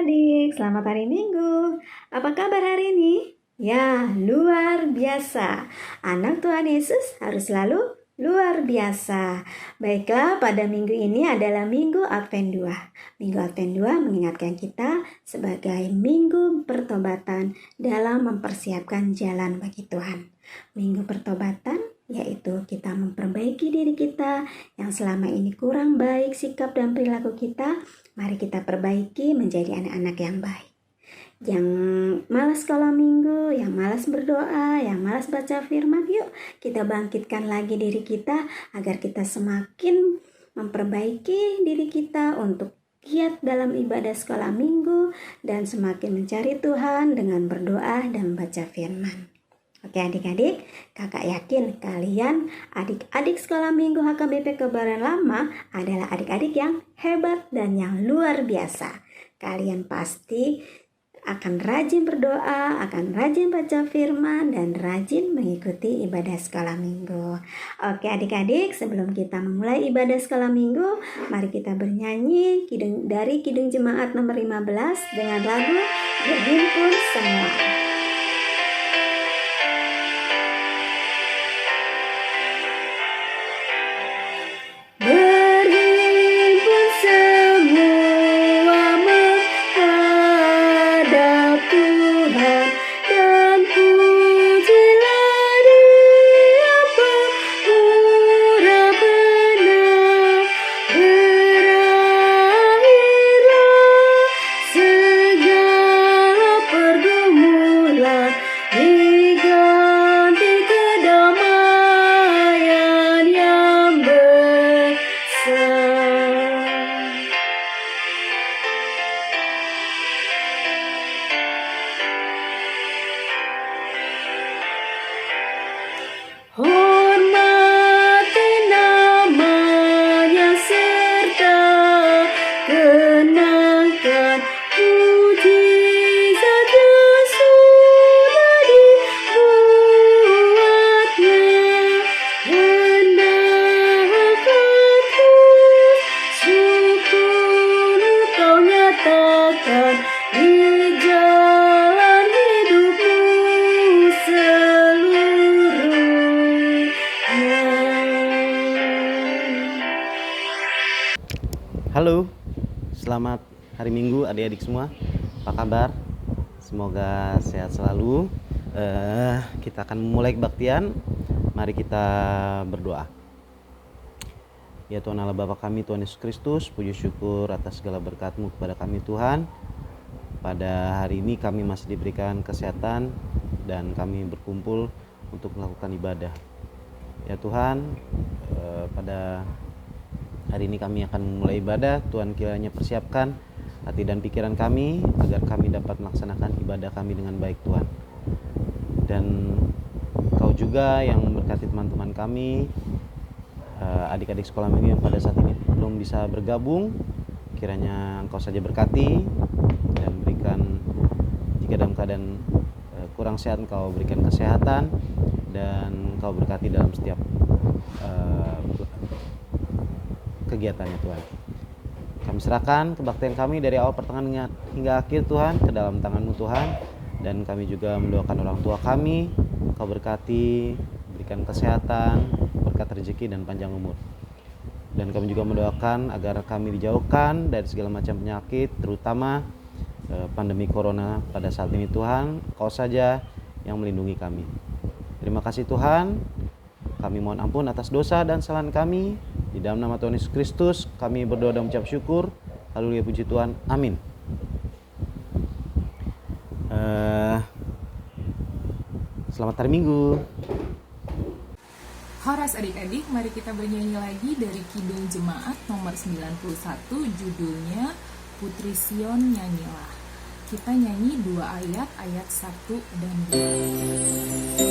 adik-adik, selamat hari Minggu. Apa kabar hari ini? Ya, luar biasa. Anak Tuhan Yesus harus selalu luar biasa. Baiklah, pada minggu ini adalah Minggu Advent 2. Minggu Advent 2 mengingatkan kita sebagai minggu pertobatan dalam mempersiapkan jalan bagi Tuhan. Minggu pertobatan yaitu kita memperbaiki diri kita yang selama ini kurang baik sikap dan perilaku kita. Mari kita perbaiki menjadi anak-anak yang baik. Yang malas sekolah minggu, yang malas berdoa, yang malas baca firman, yuk kita bangkitkan lagi diri kita agar kita semakin memperbaiki diri kita untuk giat dalam ibadah sekolah minggu dan semakin mencari Tuhan dengan berdoa dan baca firman. Oke adik-adik, kakak yakin kalian adik-adik sekolah minggu HKBP Kebayoran Lama adalah adik-adik yang hebat dan yang luar biasa. Kalian pasti akan rajin berdoa, akan rajin baca firman, dan rajin mengikuti ibadah sekolah minggu. Oke adik-adik, sebelum kita memulai ibadah sekolah minggu, mari kita bernyanyi dari Kidung Jemaat nomor 15 dengan lagu Berhimpun Semua. Halo, selamat hari Minggu adik-adik semua. Apa kabar? Semoga sehat selalu. Kita akan memulai kebaktian. Mari kita berdoa. Ya Tuhan Allah Bapa kami, Tuhan Yesus Kristus, puji syukur atas segala berkat-Mu kepada kami Tuhan. Pada hari ini kami masih diberikan kesehatan dan kami berkumpul untuk melakukan ibadah. Ya Tuhan, pada hari ini kami akan memulai ibadah. Tuhan kiranya persiapkan hati dan pikiran kami agar kami dapat melaksanakan ibadah kami dengan baik Tuhan. Dan Kau juga yang memberkati teman-teman kami, adik-adik sekolah minggu yang pada saat ini belum bisa bergabung. Kiranya Engkau saja berkati dan berikan, jika dalam keadaan kurang sehat Engkau berikan kesehatan, dan Engkau berkati dalam setiap kegiatannya Tuhan. Kami serahkan kebaktian kami dari awal pertengahan hingga akhir Tuhan ke dalam tangan-Mu Tuhan. Dan kami juga mendoakan orang tua kami, Kau berkati, berikan kesehatan, berkat rezeki dan panjang umur. Dan kami juga mendoakan agar kami dijauhkan dari segala macam penyakit, terutama pandemi corona pada saat ini Tuhan. Kau saja yang melindungi kami. Terima kasih Tuhan. Kami mohon ampun atas dosa dan kesalahan kami. Di dalam nama Tuhan Yesus Kristus kami berdoa dan mengucap syukur. Haleluya, puji Tuhan. Amin. Selamat hari Minggu. Horas adik-adik, mari kita bernyanyi lagi dari Kidung Jemaat nomor 91, judulnya Putri Sion Nyanyilah. Kita nyanyi 2 ayat 1 dan 2.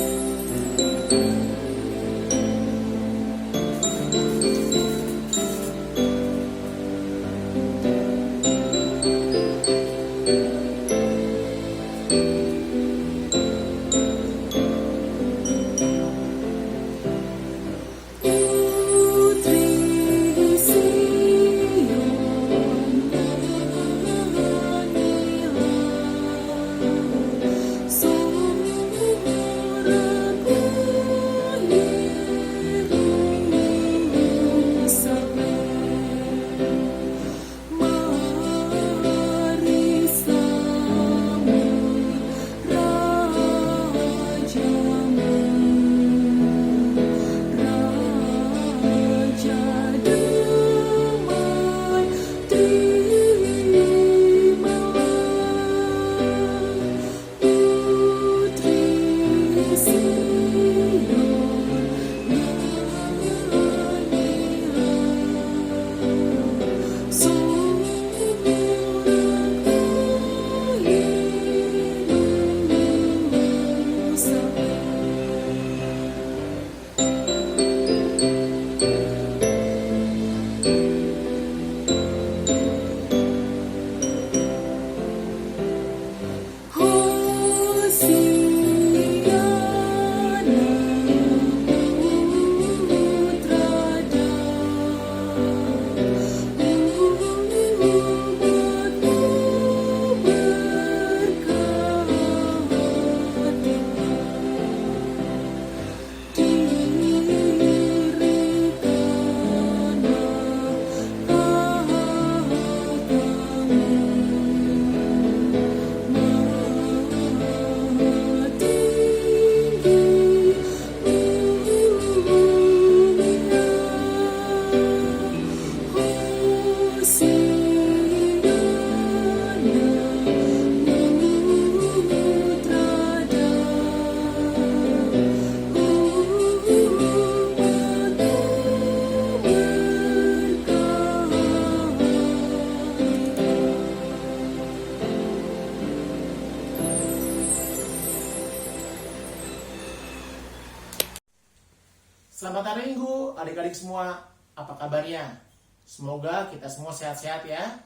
Selamat hari Minggu, adik-adik semua. Apa kabarnya? Semoga kita semua sehat-sehat ya.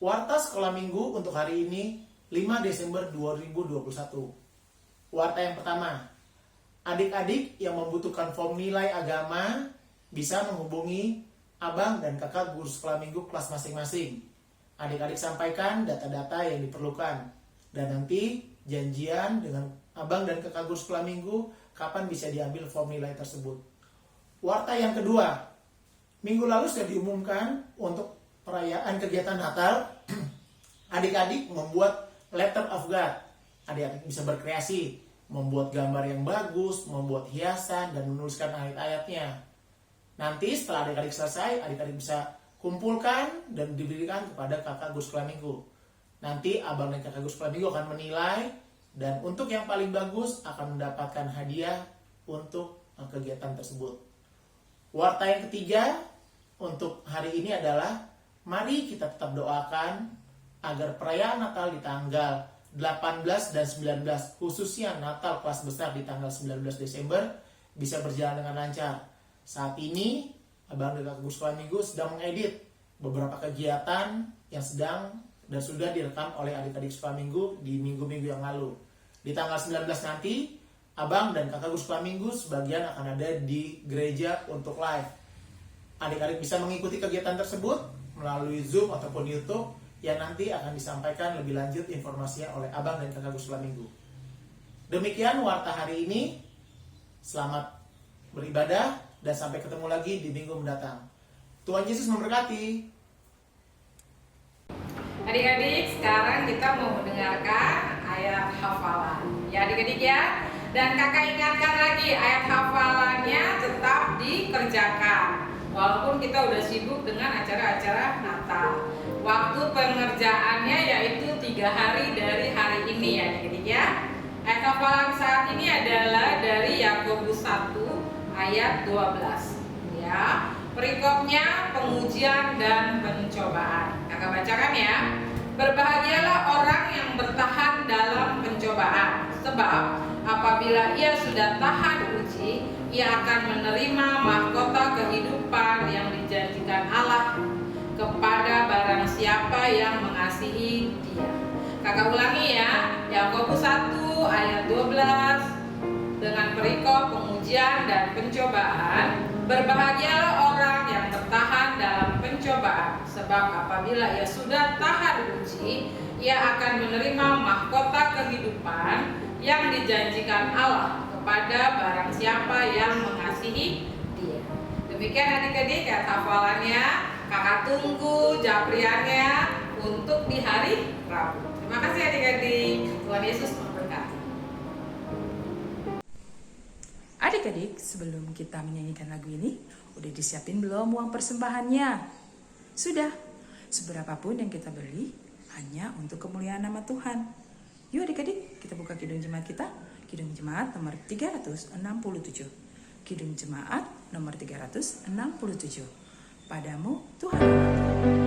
Warta sekolah minggu untuk hari ini 5 Desember 2021. Warta yang pertama, adik-adik yang membutuhkan form nilai agama bisa menghubungi abang dan kakak guru sekolah minggu kelas masing-masing. Adik-adik sampaikan data-data yang diperlukan. Dan nanti janjian dengan abang dan kakak guru sekolah minggu kapan bisa diambil form nilai tersebut. Warta yang kedua, minggu lalu sudah diumumkan untuk perayaan kegiatan Natal. Adik-adik membuat letter of God. Adik-adik bisa berkreasi, membuat gambar yang bagus, membuat hiasan, dan menuliskan ayat-ayatnya. Nanti setelah adik-adik selesai, adik-adik bisa kumpulkan dan diberikan kepada kakak guru sekolah minggu. Nanti abang dan kakak guru sekolah minggu akan menilai, dan untuk yang paling bagus akan mendapatkan hadiah untuk kegiatan tersebut. Warta yang ketiga untuk hari ini adalah mari kita tetap doakan agar perayaan Natal di tanggal 18 dan 19, khususnya Natal kelas besar di tanggal 19 Desember, bisa berjalan dengan lancar. Saat ini, abang dan kakak guru sekolah minggu sedang mengedit beberapa kegiatan yang sedang dan sudah direkam oleh adik-adik sekolah minggu di minggu-minggu yang lalu. Di tanggal 19 nanti, abang dan kakak guru sekolah minggu sebagian akan ada di gereja untuk live. Adik-adik bisa mengikuti kegiatan tersebut melalui Zoom ataupun YouTube yang nanti akan disampaikan lebih lanjut informasinya oleh abang dan kakak guru sekolah minggu. Demikian warta hari ini. Selamat beribadah dan sampai ketemu lagi di minggu mendatang. Tuhan Yesus memberkati. Adik-adik, sekarang kita mau mendengarkan ayat hafalan. Ya adik-adik ya. Dan kakak ingatkan lagi, ayat hafalannya tetap dikerjakan. Walaupun kita udah sibuk dengan acara-acara Natal. Waktu pengerjaannya yaitu 3 hari dari hari ini ya adik-adik ya. Ayat hafalan saat ini adalah dari Yakobus 1 ayat 12. Ya. Perikopnya pengujian dan pencobaan. Kakak bacakan ya. Berbahagialah orang yang bertahan dalam pencobaan, sebab apabila ia sudah tahan uji, ia akan menerima mahkota kehidupan yang dijanjikan Allah kepada barang siapa yang mengasihi Dia. Kakak ulangi ya. Yakobus 1 ayat 12 dengan perikop pengujian dan pencobaan. Berbahagialah orang yang bertahan dalam pencobaan, sebab apabila ia sudah tahan uji, ia akan menerima mahkota kehidupan yang dijanjikan Allah kepada barang siapa yang mengasihi dia. Demikian adik-adik ya hafalannya, kakak tunggu japriannya untuk di hari Rabu. Terima kasih adik-adik, Tuhan Yesus memberkati. Adik-adik, sebelum kita menyanyikan lagu ini, udah disiapin belum uang persembahannya? Sudah. Seberapapun yang kita beli, hanya untuk kemuliaan nama Tuhan. Yuk adik-adik, kita buka Kidung Jemaat kita. Kidung Jemaat nomor 367. Kidung Jemaat nomor 367. Padamu Tuhan umatku.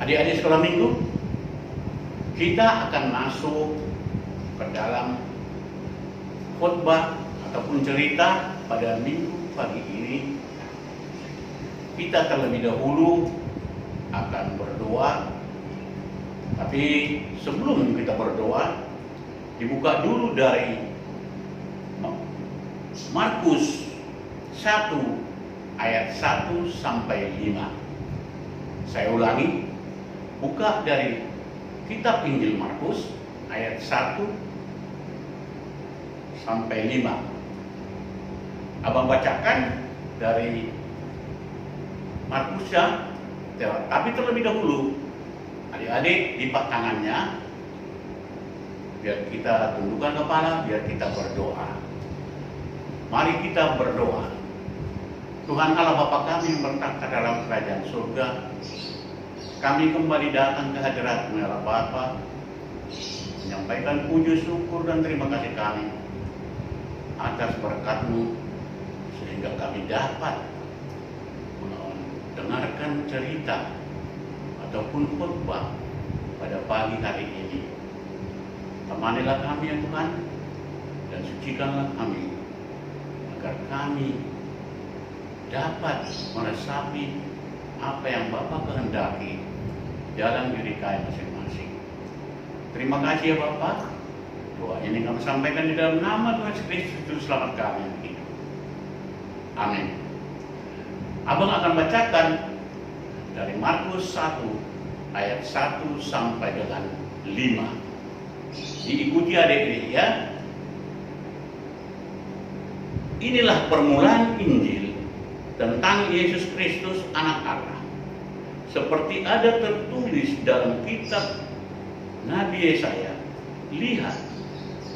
Adik-adik sekolah minggu, kita akan masuk ke dalam khotbah ataupun cerita pada minggu pagi ini. Kita terlebih dahulu akan berdoa, tapi sebelum kita berdoa, dibuka dulu dari Markus 1 ayat 1 sampai 5. Saya ulangi, buka dari kitab Injil Markus ayat 1 sampai 5. Abang bacakan dari Markus ya, tapi terlebih dahulu adik-adik lipat tangannya, biar kita tundukkan kepala, biar kita berdoa. Mari kita berdoa. Tuhan Allah Bapa kami yang bertakhta dalam kerajaan surga, kami kembali datang ke hadirat-Mu ya Bapa, menyampaikan puji syukur dan terima kasih kami atas berkat-Mu, sehingga kami dapat mendengarkan cerita ataupun khotbah pada pagi hari ini. Temanilah kami ya Tuhan, dan sucikanlah kami, agar kami dapat meresapi apa yang Bapa kehendaki dalam diri kami masing-masing. Terima kasih ya Bapa. Doa ini kami sampaikan di dalam nama Tuhan Yesus Kristus, selamat kami yang hidup. Amin. Abang akan bacakan dari Markus 1 ayat 1 sampai dengan 5. Diikuti adik-adik ya. Inilah permulaan Injil tentang Yesus Kristus anak Allah, seperti ada tertulis dalam kitab Nabi Yesaya, lihat,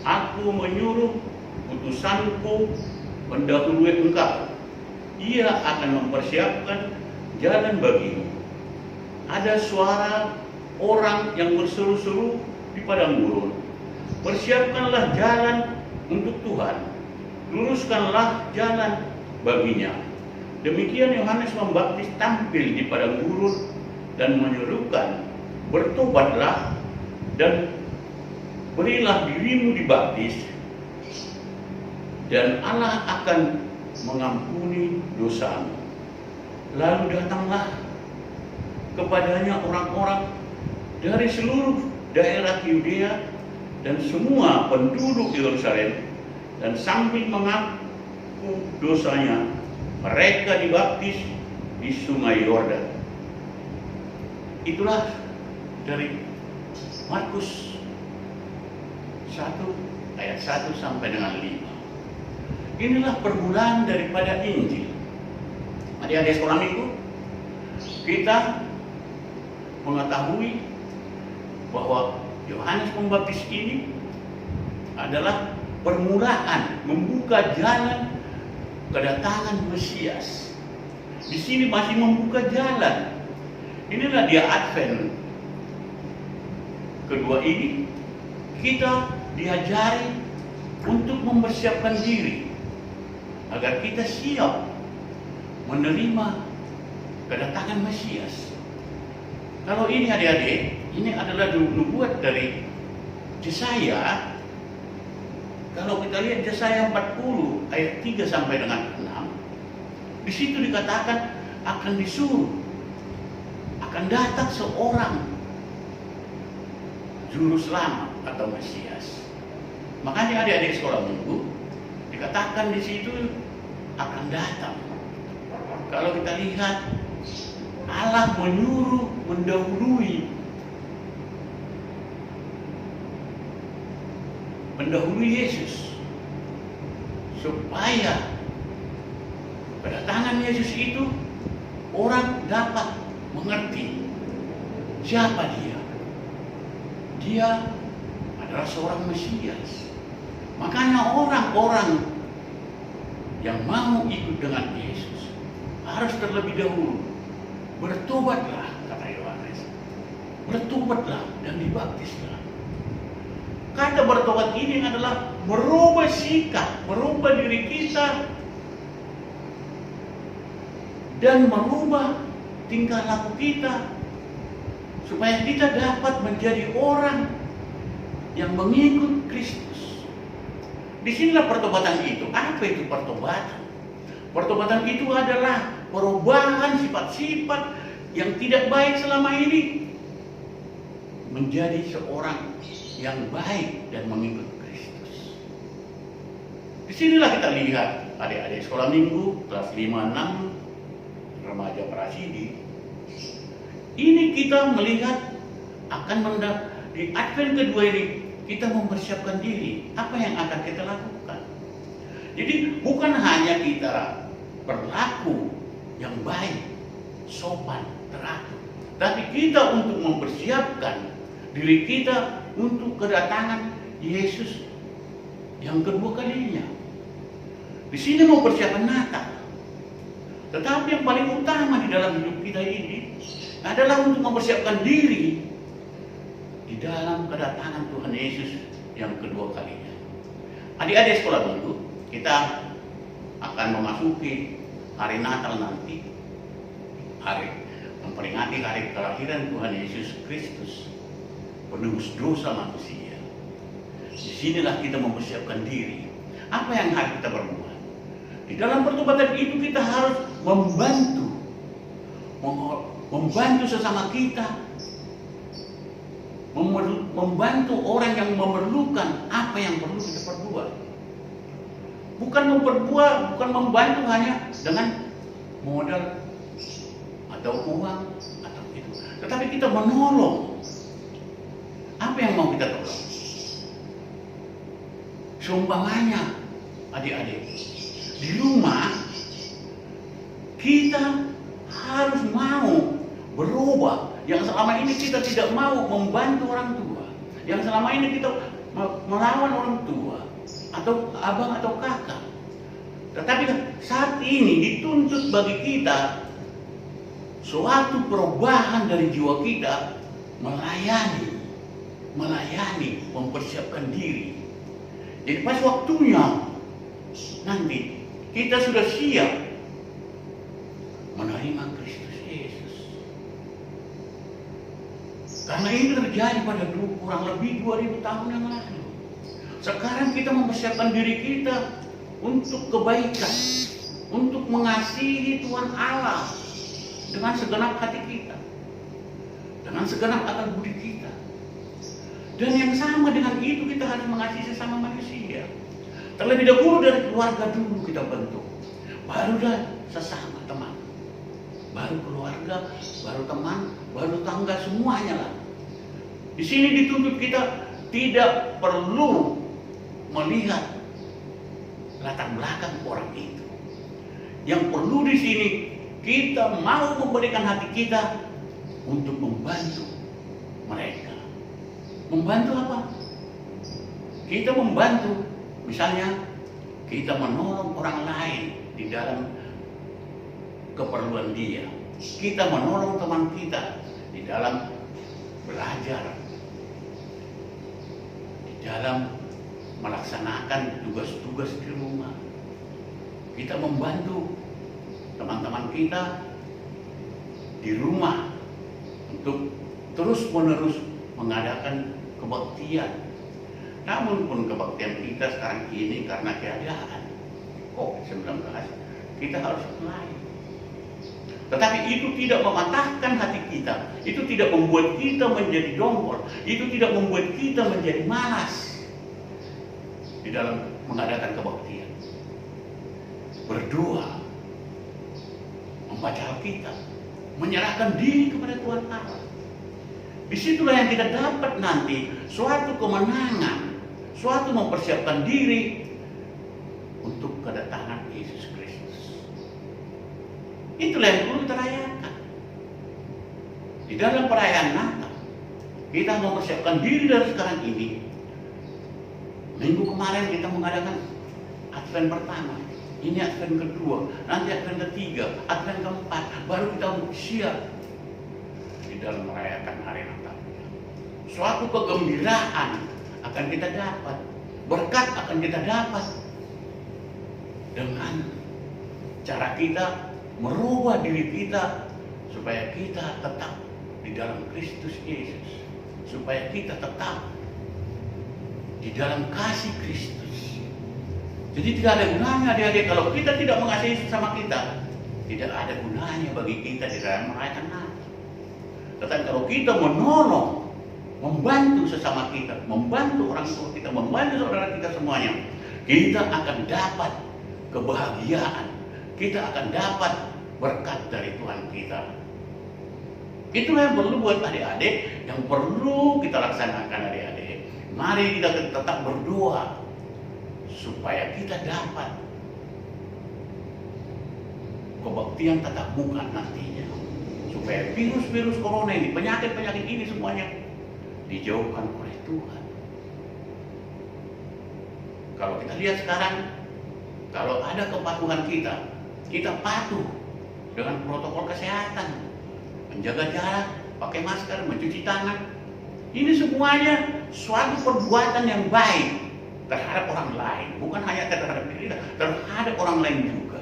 aku menyuruh utusanku mendahului engkau. Ia akan mempersiapkan jalan bagimu. Ada suara orang yang berseru-seru di padang gurun. Persiapkanlah jalan untuk Tuhan. Luruskanlah jalan baginya. Demikian Yohanes Pembaptis tampil di padang gurun dan menyerukan, bertobatlah dan berilah dirimu dibaptis, dan Allah akan mengampuni dosamu. Lalu datanglah kepadanya orang-orang dari seluruh daerah Yudea dan semua penduduk Yerusalem, dan sambil mengaku dosanya, mereka dibaptis di Sungai Yordan. Itulah dari Markus 1 ayat 1 sampai dengan 5. Inilah permulaan daripada Injil. Adik-adik sekolah minggu, kita mengetahui bahwa Yohanes Pembaptis ini adalah permulaan membuka jalan kedatangan Mesias. Di sini masih membuka jalan. Inilah dia Advent. Kedua ini kita diajari untuk mempersiapkan diri agar kita siap menerima kedatangan Mesias. Kalau ini adik-adik, ini adalah nubuat dari Yesaya. Kalau kita lihat Yesaya 40 ayat 3 sampai dengan 6, di situ dikatakan akan disuruh, akan datang seorang juru selamat atau Mesias. Makanya adik-adik sekolah minggu dikatakan di situ akan datang. Kalau kita lihat, Allah menyuruh mendahului Yesus supaya kedatangan Yesus itu orang dapat mengerti siapa dia. Dia adalah seorang Mesias. Makanya orang-orang yang mau ikut dengan Yesus harus terlebih dahulu bertobatlah, kata Yohanes. Bertobatlah dan dibaptislah. Kata bertobat ini adalah merubah sikap, merubah diri kita dan merubah tingkah laku kita supaya kita dapat menjadi orang yang mengikut Kristus. Disinilah pertobatan itu. Apa itu pertobatan? Pertobatan itu adalah perubahan sifat-sifat yang tidak baik selama ini menjadi seorang yang baik dan mengikut Kristus. Disinilah kita lihat adik-adik sekolah minggu kelas 5-6 remaja Prasidi. Ini kita melihat akan di Advent kedua ini kita mempersiapkan diri. Apa yang akan kita lakukan? Jadi bukan hanya kita berlaku yang baik, sopan, teratur, tapi kita untuk mempersiapkan diri kita untuk kedatangan Yesus yang kedua kalinya. Di sini mempersiapkan Natal. Tetapi yang paling utama di dalam hidup kita ini adalah untuk mempersiapkan diri di dalam kedatangan Tuhan Yesus yang kedua kalinya. Adik-adik sekolah minggu, kita akan memasuki hari Natal nanti, memperingati hari kelahiran Tuhan Yesus Kristus, penebus dosa manusia. Disinilah kita mempersiapkan diri. Apa yang harus kita perbuat? Di dalam pertobatan itu kita harus membantu sesama kita, membantu orang yang memerlukan apa yang perlu kita perbuat. Bukan membantu hanya dengan modal atau uang atau itu, tetapi kita menolong. Apa yang mau kita tolong? Sumbangannya, adik-adik. Di rumah kita harus mau berubah. Yang selama ini kita tidak mau membantu orang tua, yang selama ini kita melawan orang tua atau abang atau kakak. Tetapi saat ini dituntut bagi kita suatu perubahan dari jiwa kita, melayani, mempersiapkan diri. Jadi pas waktunya nanti kita sudah siap menerima Kristus Yesus. Karena ini terjadi pada kurang lebih 2000 tahun yang lalu. Sekarang kita mempersiapkan diri kita untuk kebaikan, untuk mengasihi Tuhan Allah dengan segenap hati kita, dengan segenap akal budi kita. Dan yang sama dengan itu kita harus mengasihi sesama manusia. Terlebih dahulu dari keluarga dulu kita bentuk, barulah sesama teman, baru keluarga, baru teman, baru tetangga, semuanya lah. Di sini dituntut kita tidak perlu melihat latar belakang orang itu. Yang perlu di sini kita mau memberikan hati kita untuk membantu mereka. Membantu apa? Kita membantu, misalnya kita menolong orang lain di dalam keperluan dia. Kita menolong teman kita di dalam belajar, di dalam melaksanakan tugas-tugas di rumah. Kita membantu teman-teman kita di rumah untuk terus-menerus mengadakan kebaktian. Namun pun kebaktian kita sekarang ini karena keadaan COVID-19, kita harus mulai. Tetapi itu tidak mematahkan hati kita, itu tidak membuat kita menjadi dongkol, itu tidak membuat kita menjadi malas di dalam mengadakan kebaktian. Berdoa, membaca Alkitab, menyerahkan diri kepada Tuhan Allah. Disitulah yang kita dapat nanti suatu kemenangan, suatu mempersiapkan diri untuk kedatangan Yesus Kristus. Itulah yang perlu kita rayakan. Di dalam perayaan Natal, kita mempersiapkan diri dari sekarang ini. Minggu kemarin kita mengadakan Advent pertama, ini Advent kedua, nanti Advent ketiga, Advent keempat, baru kita siap di dalam merayakan hari Natal. Suatu kegembiraan akan kita dapat, berkat akan kita dapat dengan cara kita merubah diri kita supaya kita tetap di dalam Kristus Yesus, supaya kita tetap di dalam kasih Kristus. Jadi tidak ada gunanya adik-adik kalau kita tidak mengasihi sesama kita. Tidak ada gunanya bagi kita di dalam merayakan Natal. Tetapi kalau kita menolong, membantu sesama kita, membantu orang tua kita, membantu saudara kita semuanya, kita akan dapat kebahagiaan, kita akan dapat berkat dari Tuhan kita. Itulah yang perlu buat adik-adik, yang perlu kita laksanakan adik-adik. Mari kita tetap berdoa supaya kita dapat kebaktian tatap muka nantinya, supaya virus-virus corona ini, penyakit-penyakit ini semuanya dijauhkan oleh Tuhan. Kalau kita lihat sekarang, kalau ada kepatuhan kita patuh dengan protokol kesehatan, menjaga jarak, pakai masker, mencuci tangan. Ini semuanya suatu perbuatan yang baik terhadap orang lain, bukan hanya terhadap diri kita, terhadap orang lain juga.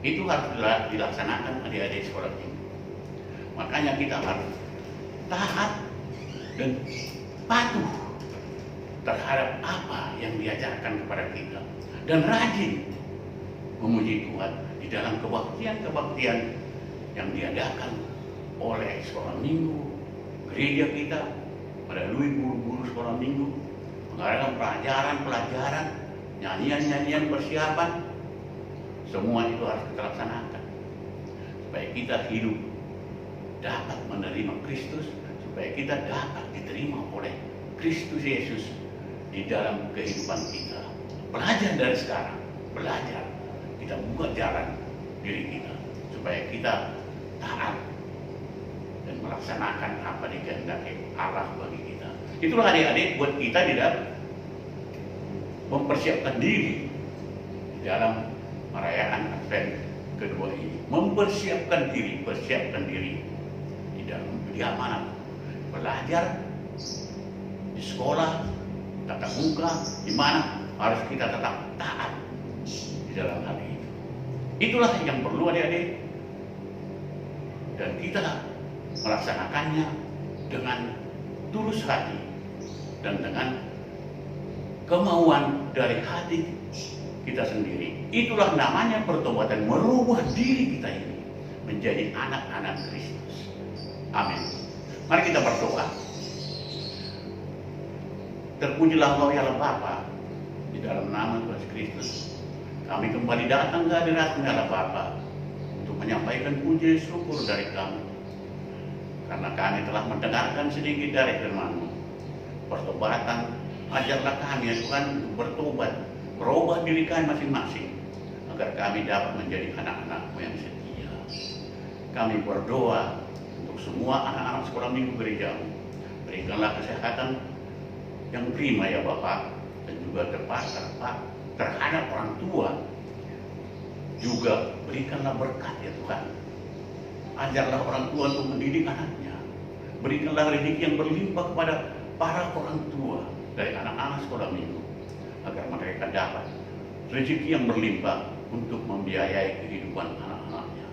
Itu harus dilaksanakan adik-adik sekolah ini. Makanya kita harus taat dan patuh terhadap apa yang diajarkan kepada kita, dan rajin memuji Tuhan di dalam kebaktian-kebaktian yang diadakan oleh sekolah minggu, gereja kita, melalui guru-guru sekolah minggu, mengadakan pelajaran-pelajaran, nyanyian-nyanyian persiapan. Semua itu harus kita laksanakan supaya kita hidup dapat menerima Kristus, supaya kita dapat diterima oleh Kristus Yesus di dalam kehidupan kita. Belajar dari sekarang, belajar, kita buka jalan diri kita supaya kita taat dan melaksanakan apa dikehendaki Allah bagi kita. Itulah adik-adik buat kita di dalam mempersiapkan diri di dalam perayaan Advent kedua ini. Persiapkan diri di dalam mana? Belajar di sekolah, tatap muka, di mana harus kita tetap taat di dalam hal itu. Itulah yang perlu adik-adik, dan kita melaksanakannya dengan tulus hati dan dengan kemauan dari hati kita sendiri. Itulah namanya pertobatan, merubah diri kita ini menjadi anak-anak Kristus. Amin. Mari kita berdoa. Terpujilah Engkau ya Bapa, di dalam nama Tuhan Kristus. Kami kembali datang ke hadirat-Mu ya Bapa untuk menyampaikan puji syukur dari kami, karena kami telah mendengarkan sedikit dari firman-Mu. Pertobatan, ajarlah kami ya Tuhan untuk bertobat, berubah diri kami masing-masing, agar kami dapat menjadi anak-anak-Mu yang setia. Kami berdoa untuk semua anak-anak sekolah minggu gereja-Mu. Berikanlah kesehatan yang prima ya Bapak, dan juga terhadap orang tua. Juga berikanlah berkat ya Tuhan. Ajarlah orang tua untuk mendidik anaknya. Berikanlah rezeki yang berlimpah kepada para orang tua dari anak-anak sekolah minggu, agar mereka dapat rezeki yang berlimpah untuk membiayai kehidupan anak-anaknya.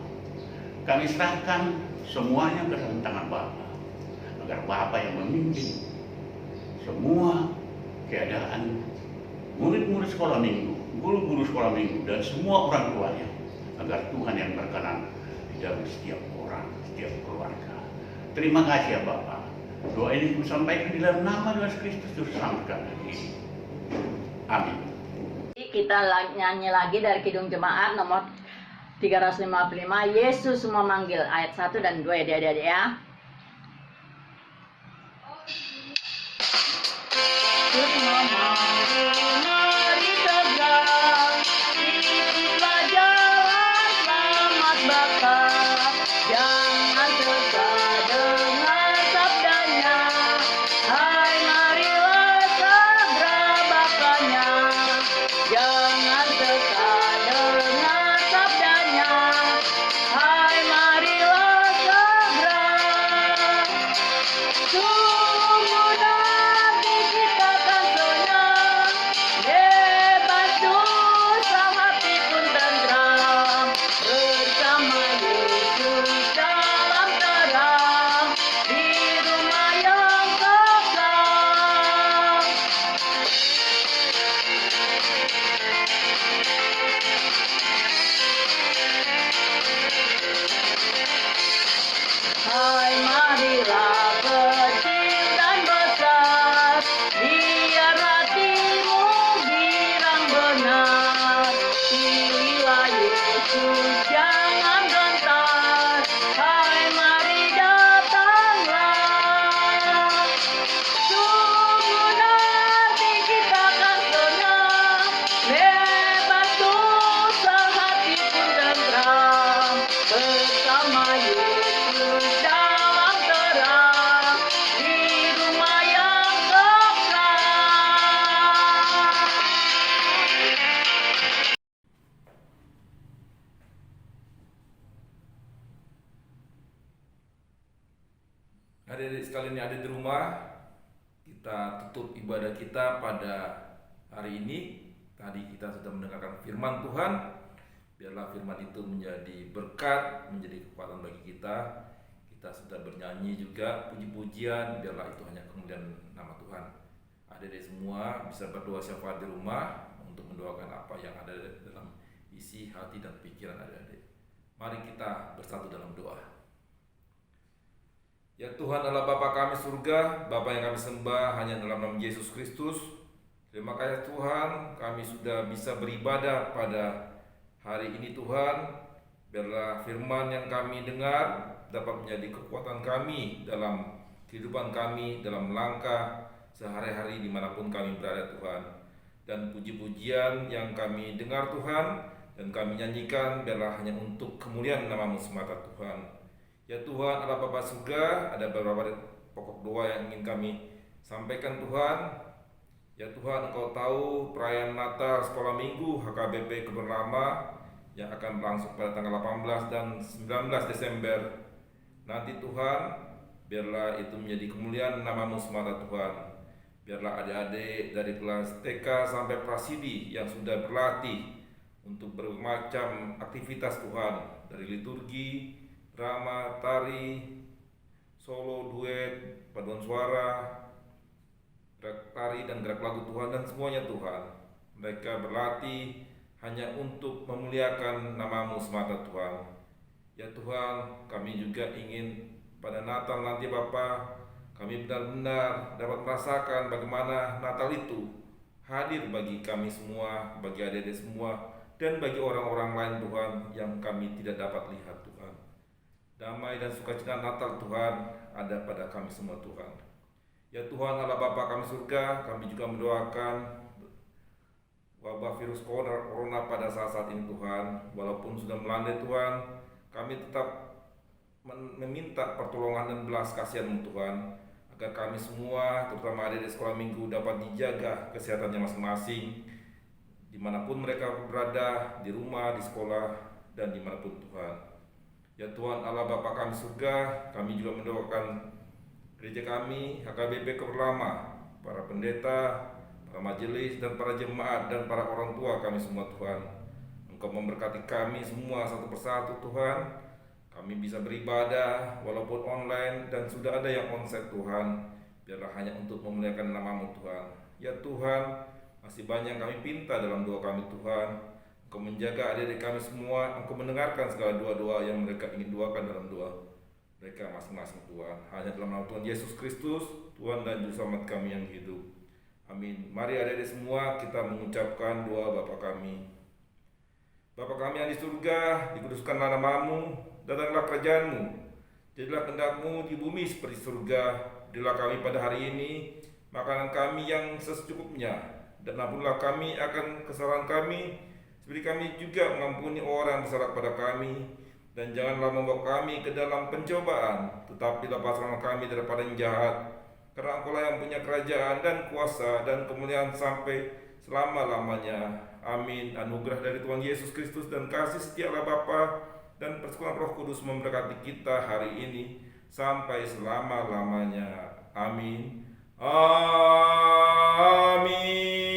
Kami serahkan semuanya ke dalam tangan Bapa, agar Bapa yang memimpin semua keadaan murid-murid sekolah minggu, guru-guru sekolah minggu, dan semua orang tuanya, agar Tuhan yang berkenan di dalam setiap orang, setiap keluarga. Terima kasih ya Bapak. Doa ini kusampaikan di dalam nama Tuhan Kristus Juru Selamat ini. Amin. Kita nyanyi lagi dari Kidung Jemaat nomor 355, Yesus memanggil, ayat 1 dan 2 ya adik-adik ya. Yesus memanggil, mari tegak, itulah jalan selamat bapa. Jangan sesat dengan sabdanya, hai marilah segera bapaknya. Jangan sesat dengan sabdanya, hai marilah segera. Sungguh nanti kita akan senang, bebas dosa hati pun tentram, bersama Yesus dalam terang, di rumah yang kekal. Hai marilah kecil dan besar, biar hatimu girang benar. Pilihlah Yesus, jangan gentar, hai mari datanglah. Sungguh nanti kita akan senang, bebas dosa hati pun tentram, bersama Yesus dalam terang, di rumah yang kekal. Adik-adik sekalian yang ada di rumah, kita tutup ibadah kita pada hari ini. Tadi kita sudah mendengarkan firman Tuhan. Biarlah firman itu menjadi berkat, menjadi kekuatan bagi kita. Kita sudah bernyanyi juga puji-pujian, biarlah itu hanya kemuliaan nama Tuhan. Adik-adik semua bisa berdoa syafaat di rumah untuk mendoakan apa yang ada dalam isi hati dan pikiran adik-adik. Mari kita bersatu dalam doa. Ya Tuhan Allah Bapa kami surga, Bapa yang kami sembah hanya dalam nama Yesus Kristus. Terima kasih Tuhan, kami sudah bisa beribadah pada hari ini Tuhan. Biarlah firman yang kami dengar dapat menjadi kekuatan kami dalam kehidupan kami, dalam langkah sehari-hari dimanapun kami berada Tuhan. Dan puji-pujian yang kami dengar Tuhan dan kami nyanyikan biarlah hanya untuk kemuliaan nama-Mu semata Tuhan. Ya Tuhan Allah Bapa surga, ada beberapa pokok doa yang ingin kami sampaikan Tuhan. Ya Tuhan, Engkau tahu perayaan Natal sekolah minggu HKBP Kebun Rama yang akan berlangsung pada tanggal 18 dan 19 Desember nanti Tuhan. Biarlah itu menjadi kemuliaan nama-Mu semata Tuhan. Biarlah adik-adik dari kelas TK sampai Prasidi yang sudah berlatih untuk bermacam aktivitas Tuhan, dari liturgi, drama, tari, solo, duet, paduan suara, gerak tari dan gerak lagu Tuhan, dan semuanya Tuhan. Mereka berlatih hanya untuk memuliakan nama-Mu semata Tuhan. Ya Tuhan, kami juga ingin pada Natal nanti Bapa, kami benar-benar dapat merasakan bagaimana Natal itu hadir bagi kami semua, bagi adik-adik semua, dan bagi orang-orang lain Tuhan yang kami tidak dapat lihat Tuhan. Damai dan sukacita Natal Tuhan ada pada kami semua Tuhan. Ya Tuhan Allah Bapa kami surga, kami juga mendoakan wabah virus corona pada saat ini Tuhan. Walaupun sudah melandai Tuhan, kami tetap meminta pertolongan dan belas kasihan-Mu Tuhan, agar kami semua, terutama adik di sekolah minggu, dapat dijaga kesehatannya masing-masing dimanapun mereka berada, di rumah, di sekolah, dan dimanapun Tuhan. Ya Tuhan Allah Bapa kami surga, kami juga mendoakan gereja kami, HKBP Keberlama, para pendeta, para majelis, dan para jemaat, dan para orang tua kami semua Tuhan. Engkau memberkati kami semua satu persatu Tuhan. Kami bisa beribadah walaupun online dan sudah ada yang onsite Tuhan. Biarlah hanya untuk memuliakan nama-Mu Tuhan. Ya Tuhan, masih banyak kami pinta dalam doa kami Tuhan. Engkau menjaga adik-adik kami semua. Engkau mendengarkan segala doa-doa yang mereka ingin doakan dalam doa mereka masing-masing Tuhan. Hanya dalam nama Tuhan Yesus Kristus, Tuhan dan Juru Selamat kami yang hidup. Amin. Mari adik-adik semua kita mengucapkan doa Bapa kami. Bapa kami yang di surga, dikuduskanlah nama-Mu, datanglah kerajaan-Mu, jadilah kehendak-Mu di bumi seperti surga. Berilah kami pada hari ini makanan kami yang secukupnya, dan ampunilah kami akan kesalahan kami, seperti kami juga mengampuni orang yang bersalah pada kami. Dan janganlah membawa kami ke dalam pencobaan, tetapi lepaskanlah kami daripada yang jahat. Karena Engkau-lah yang punya kerajaan dan kuasa dan kemuliaan sampai selama-lamanya. Amin. Anugerah dari Tuhan Yesus Kristus dan kasih setia Allah Bapa dan persekutuan Roh Kudus memberkati kita hari ini sampai selama-lamanya. Amin. Amin.